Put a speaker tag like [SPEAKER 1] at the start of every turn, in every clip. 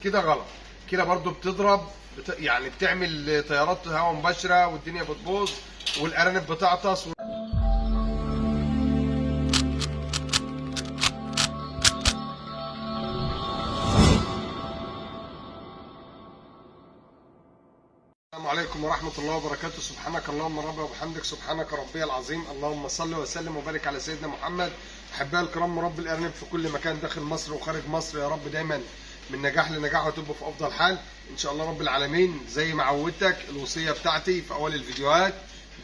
[SPEAKER 1] كده غلط. كده برضو بتضرب يعني بتعمل تيارات هواء مباشره والدنيا بتبوظ والارانب بتعطس. السلام عليكم ورحمة الله وبركاته. سبحانك اللهم ربي وبحمدك، سبحانك ربي العظيم. اللهم صل وسلم وبارك على سيدنا محمد. أحبائي الكرام، مربي الأرانب في كل مكان داخل مصر وخارج مصر، يا رب دايما من نجاح لنجاح وتبقوا في أفضل حال إن شاء الله رب العالمين. زي ما عودتك الوصية بتاعتي في أول الفيديوهات،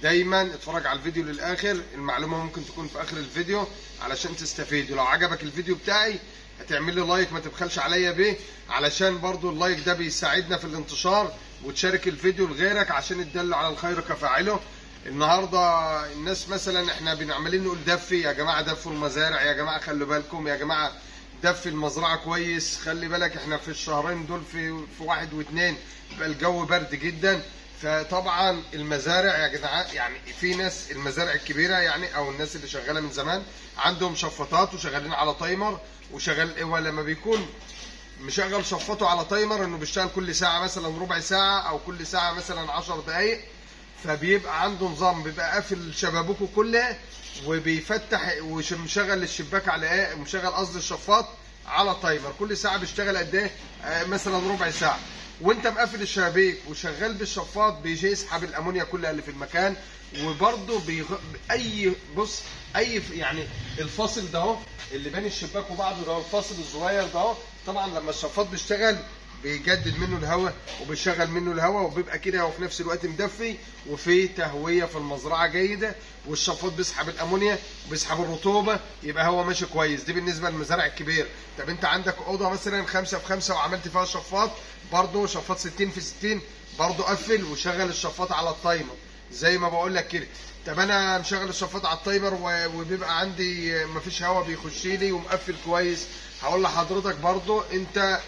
[SPEAKER 1] دايما اتفرج على الفيديو للآخر. المعلومة ممكن تكون في آخر الفيديو علشان تستفيد. ولو عجبك الفيديو بتاعي هتعمل لي لايك، ما تبخلش عليا بيه، علشان برضو اللايك ده بيساعدنا في الانتشار، وتشارك الفيديو لغيرك عشان الدل على الخير كفاعله. النهارده الناس مثلا احنا عمالين نقول دفي يا جماعه، دفوا المزارع يا جماعه، خلوا بالكم يا جماعه، دفي المزرعه كويس. خلي بالك احنا في الشهرين دول في 1 و2 بقى الجو برد جدا. فطبعا المزارع يا جدعان، يعني في ناس المزارع الكبيره يعني او الناس اللي شغاله من زمان عندهم شفاطات وشغالين على تايمر وشغال. ولما بيكون مشغل شفاطه على تايمر انه بيشتغل كل ساعه مثلا ربع ساعه او كل ساعه مثلا 10 دقائق، فبيبقى عنده نظام، بيبقى قافل شبابوكه كلها وبيفتح ومشغل الشباك على ايه، مشغل قصدي الشفاط على تايمر. كل ساعه بيشتغل قد ايه؟ مثلا ربع ساعه. وانت مقفل الشبابيك وشغال بالشفاط بيجي يسحب الامونيا كلها اللي في المكان. وبرده اي بص اي يعني الفاصل ده اهو اللي بين الشباك وبعضه ده، الفاصل الصغير ده اهو، طبعا لما الشفاط بيشتغل بيجدد منه الهواء وبيشغل منه الهواء وبيبقى كده، وفي نفس الوقت مدفي وفي تهويه في المزرعه جيده، والشفاط بيسحب الامونيا وبيسحب الرطوبه، يبقى هو ماشي كويس. دي بالنسبه للمزارع الكبير. طب انت عندك اوضه مثلا 5 في 5 وعملت فيها شفاط، برضه شفاط 60 في 60، برضه قفل وشغل الشفاط على التايمر زي ما بقول لك كده. طب انا مشغل الشفاط على التايمر وبيبقى عندي مفيش هواء بيخش لي ومقفل كويس، هقول لحضرتك برضه انت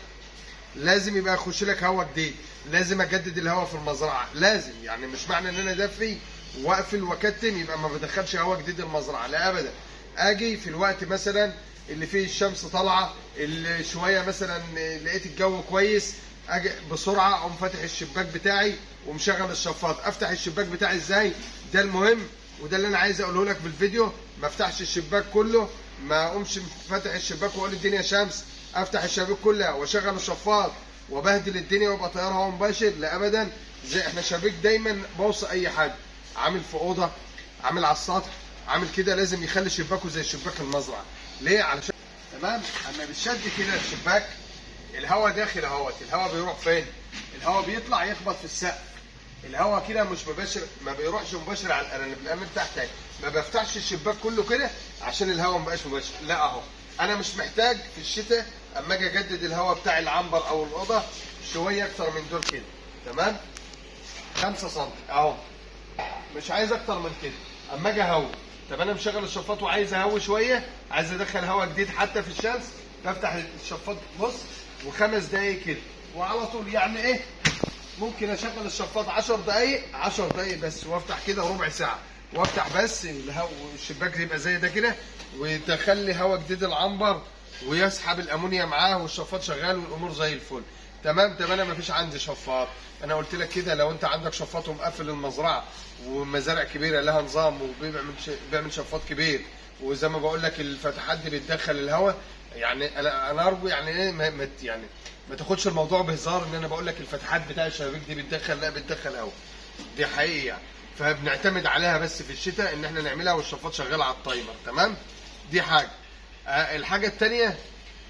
[SPEAKER 1] لازم يبقى يخش لك هواء جديد، لازم اجدد الهواء في المزرعه، لازم. يعني مش معنى ان انا دفي واقفل واكتم يبقى ما بدخلش هواء جديد المزرعه، لا ابدا. اجي في الوقت مثلا اللي فيه الشمس طالعه، اللي شويه مثلا لقيت الجو كويس، اجي بسرعه اقوم فاتح الشباك بتاعي ومشغل الشفاط. افتح الشباك بتاعي ازاي؟ ده المهم وده اللي انا عايز اقوله لك في الفيديو. ما افتحش الشباك كله، ما اقومش فاتح الشباك واقول الدنيا شمس، افتح الشبابيك كلها واشغل الشفاط وبهدل الدنيا وابقى طيار هواء مباشر، لا ابدا. زي احنا شبابيك دايما بوصي اي حد عامل في اوضه، عامل على السطح، عامل كده، لازم يخلي شباكه زي شباك المزرعه. ليه؟ علشان تمام اما بتشد كده الشباك الهواء داخل اهوت، الهواء بيروح فين؟ الهواء بيطلع يخبط في السقف. الهواء كده مش مباشر، ما بيروحش مباشر على الارانب تحت. ما بفتحش الشباك كله كده عشان الهواء ما بقاش مباشر، لا اهو. انا مش محتاج في الشتاء اما اجي اجدد الهواء بتاع العنبر او الاوضه شويه اكتر من دول كده، تمام؟ 5 سم اهو، مش عايز اكتر من كده. اما اجي اهوي، طب انا مشغل الشفاط وعايز اهوي شويه، عايز ادخل هواء جديد حتى في الشمس، بفتح الشفاط بص و5 دقايق كده وعلى طول. يعني ايه؟ ممكن اشغل الشفاط 10 دقايق، 10 دقايق بس، وافتح كده ربع ساعه وافتح بس الشباك يبقى زي ده كده، ويدخل لي هواء جديد العنبر ويسحب الامونيا معاه والشفاط شغال والامور زي الفل، تمام. طب انا ما فيش عندي شفاط، انا قلت لك كده لو انت عندك شفاط ومقفل المزرعه ومزارع كبيره لها نظام وبيعمل شفاط كبير، وزي ما بقول لك الفتحات دي بتدخل الهواء، يعني انا ارجو يعني ايه ما تاخدش الموضوع بهزار ان انا بقول لك الفتحات بتاع الشبابيك دي بتدخل، لا بتدخل هواء، دي حقيقه يعني. فبنعتمد عليها بس في الشتاء ان احنا نعملها والشفاط شغال على التايمر، تمام. دي حاجه. الحاجه الثانيه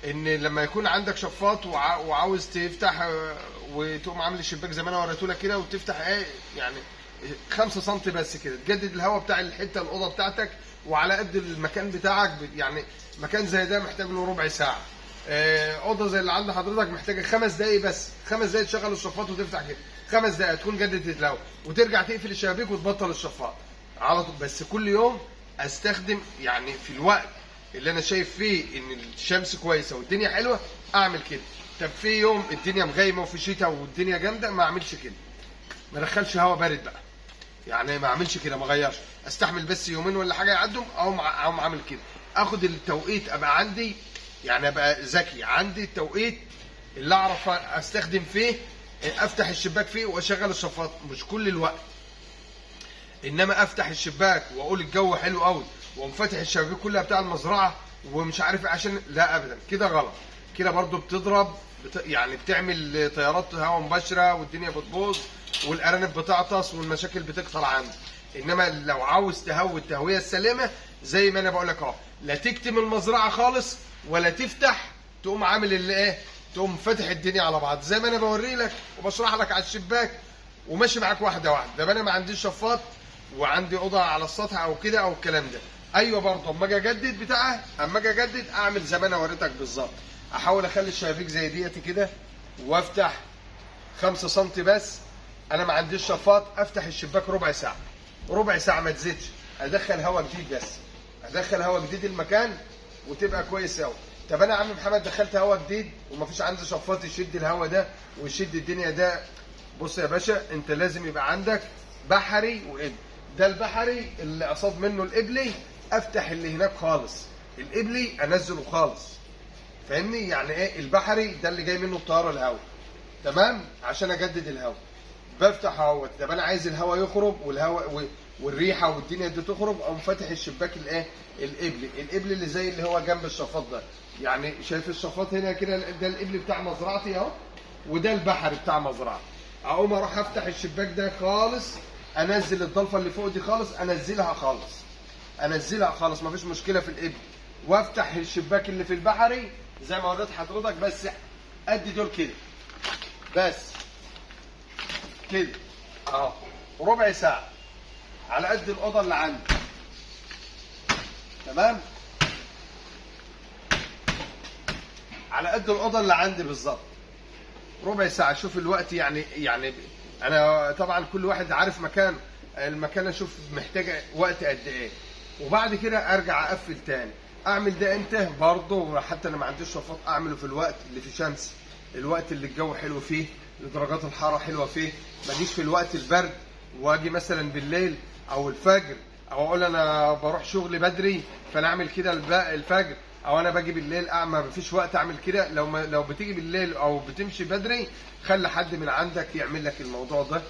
[SPEAKER 1] ان لما يكون عندك شفاط وعاوز تفتح وتقوم عامل الشباك زي ما انا وريته لك كده، وتفتح ايه يعني 5 سم بس كده، تجدد الهواء بتاع الحته الاوضه بتاعتك وعلى قد المكان بتاعك. يعني مكان زي ده محتاج له ربع ساعه، اوضه زي اللي عند حضرتك محتاجه 5 دقايق بس، 5 دقايق تشغل الشفاط وتفتح كده، 5 دقايق تكون جددت الهواء وترجع تقفل الشبابيك وتبطل الشفاط على طول. بس كل يوم استخدم يعني في الوقت اللي انا شايف فيه ان الشمس كويسه والدنيا حلوه اعمل كده. طب في يوم الدنيا مغيمه وفي شتاء والدنيا جامده ما اعملش كده، ما ادخلش هواء بارد بقى، يعني ما اعملش كده، ما اغيرش، استحمل بس يومين ولا حاجه يعدوا اقوم عامل كده. اخد التوقيت ابقى عندي، يعني ابقى ذكي، عندي التوقيت اللي اعرف استخدم فيه افتح الشباك فيه واشغل الشفاط، مش كل الوقت. انما افتح الشباك واقول الجو حلو قوي واقوم فاتح الشبابيك كلها بتاع المزرعه ومش عارف ايه، عشان لا ابدا، كده غلط. كده برضو بتضرب يعني بتعمل تيارات هواء مباشره والدنيا بتبوظ والارانب بتعطس والمشاكل بتكتر عندك. انما لو عاوز تهوي التهويه السليمه زي ما انا بقول لك اهو، لا تكتم المزرعه خالص ولا تفتح، تقوم عامل اللي ايه، تقوم فاتح الدنيا على بعض زي ما انا بوري لك وبشرح لك على الشباك وماشي معاك واحده واحده. ده انا ما عنديش شفاط وعندي اوضه على السطح او كده او الكلام ده. ايوه برضه اما اجي اجدد بتاعها، اما اجي اجدد اعمل زي ما انا وريتك بالظبط، احاول اخلي الشبابيك زي ديت كده وافتح 5 سم بس. انا ما عنديش شفاط، افتح الشباك ربع ساعه، ربع ساعه ما تزيدش، ادخل هواء جديد بس، ادخل هواء جديد المكان وتبقى كويس قوي. طب انا يا عم محمد دخلت هواء جديد ومفيش عندي شفاط يشد الهواء ده ويشد الدنيا ده. بص يا باشا، انت لازم يبقى عندك بحري وابل. ده البحري اللي قصاد منه الابلي، افتح اللي هناك خالص، الابلي انزله خالص، فاهمني؟ يعني ايه البحري ده اللي جاي منه الطياره الهواء، تمام؟ عشان اجدد الهواء بفتح اهوت. طب انا عايز الهواء يخرج والهواء والريحه والدنيا دي تخرج، اقوم فاتح الشباك الايه، الابل اللي زي اللي هو جنب الشفاط ده. يعني شايف الشفاط هنا كده، ده الابل بتاع مزرعتي اهو، وده البحري بتاع مزرعتي. اقوم اروح افتح الشباك ده خالص، انزل الضلفه اللي فوق دي خالص، انزلها خالص، انزلها خالص، مفيش مشكله في الابل، وافتح الشباك اللي في البحري زي ما وريت حضرتك، بس قد دول كده بس كده اهو، ربع ساعه على قد الاوضه اللي عندي، تمام؟ على قد الاوضه اللي عندي بالظبط، ربع ساعه. شوف الوقت، يعني انا طبعا كل واحد عارف المكان اشوف محتاج وقت قد ايه، وبعد كده ارجع اقفل تاني. اعمل ده امتى برضه؟ حتى انا ما عنديش شفاط، اعمله في الوقت اللي فيه شمس، الوقت اللي الجو حلو فيه، درجات الحراره حلوه فيه. ما اجيش في الوقت البرد واجي مثلا بالليل او الفجر، او اقول انا بروح شغلي بدري فانا اعمل كده الفجر، او انا باجي بالليل ما فيش وقت اعمل كده. لو بتيجي بالليل او بتمشي بدري، خلي حد من عندك يعمل لك الموضوع ده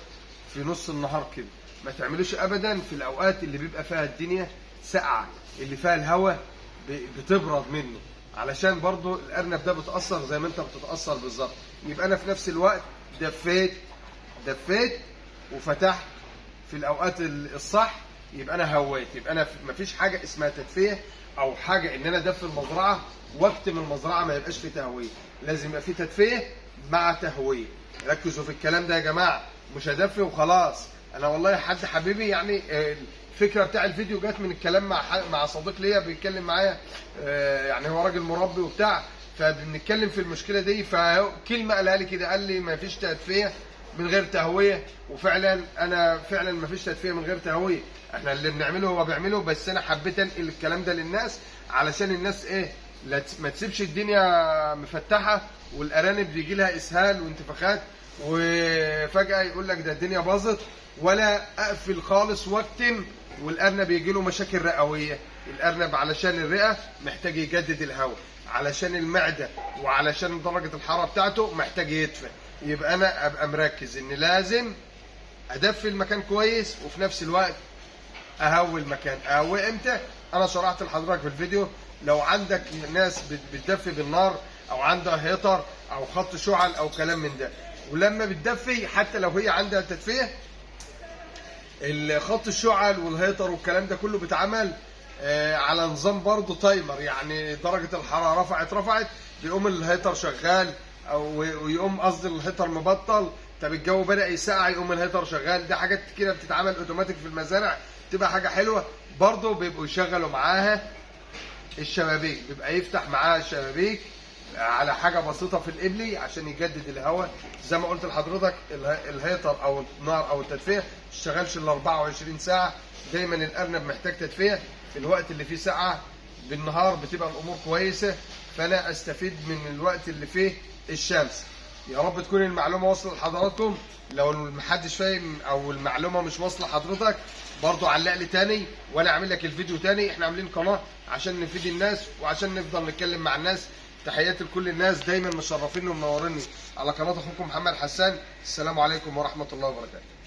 [SPEAKER 1] في نص النهار كده. ما تعملوش ابدا في الاوقات اللي بيبقى فيها الدنيا ساقعه، اللي فيها الهواء بتبرد منه، علشان برضو الارنب ده بتاثر زي ما انت بتتاثر بالظبط. يبقى انا في نفس الوقت دفيت وفتحت في الاوقات الصح، يبقى انا هويت. يبقى انا مفيش حاجه اسمها تدفئه او حاجه ان انا ادفي المزرعه واكتم المزرعه ما يبقاش في تهويه. لازم يبقى في تدفئه مع تهويه. ركزوا في الكلام ده يا جماعه، مش هدفي وخلاص. انا والله حد حبيبي يعني الفكره بتاع الفيديو جت من الكلام مع صديق ليا بيتكلم معايا، يعني هو راجل مربي وبتاع، فبنتكلم في المشكله دي، فكلمه قالها لي كده، قال لي ما فيش تدفئه من غير تهويه. وفعلا انا فعلا ما فيش تدفئه من غير تهويه، احنا اللي بنعمله هو بيعمله، بس انا حبيت انقل الكلام ده للناس علشان الناس ايه، ما تسيبش الدنيا مفتحه والارانب بيجي لها اسهال وانتفاخات وفجاه يقول لك ده الدنيا باظت، ولا اقفل خالص واكتم والارنب يجي له مشاكل رئويه. الارنب علشان الرئه محتاج يجدد الهواء، علشان المعده وعلشان درجه الحراره بتاعته محتاج يدفى. يبقى انا ابقى مركز ان لازم ادفي المكان كويس وفي نفس الوقت اهوي المكان. اهوي امتى؟ انا شرحت لحضرتك في الفيديو. لو عندك ناس بتدفي بالنار او عندها هيتر او خط شعل او كلام من ده، ولما بتدفي حتى لو هي عندها تدفئه، الخط الشعل والهيتر والكلام ده كله بيتعمل على نظام برضه تايمر، يعني درجه الحراره رفعت بيقوم الهيتر شغال، او ويقوم قصدي الهيتر مبطل. طب الجو بدا يسقع يقوم الهيتر شغال. ده حاجات كده بتتعمل اوتوماتيك في المزارع، تبقى حاجه حلوه. برضه بيبقوا يشغلوا معاها الشبابيك، بيبقى يفتح معاها الشبابيك على حاجه بسيطه في الابلي عشان يجدد الهواء. زي ما قلت لحضرتك الهيتر او النار او التدفئه ما تشتغلش ال 24 ساعه، دايما الارنب محتاج تدفئه في الوقت اللي فيه ساعه. بالنهار بتبقى الامور كويسه، فانا استفيد من الوقت اللي فيه الشمس. يا رب تكون المعلومه واصله لحضراتكم. لو محدش فاهم او المعلومه مش واصله لحضرتك، برضو علق لي تاني وانا اعمل لك الفيديو تاني. احنا عاملين قناه عشان نفيد الناس وعشان نفضل نتكلم مع الناس تحياتي لكل الناس دايما مشرفيني ومنوريني على قناه اخوكم محمد حسان. السلام عليكم ورحمه الله وبركاته.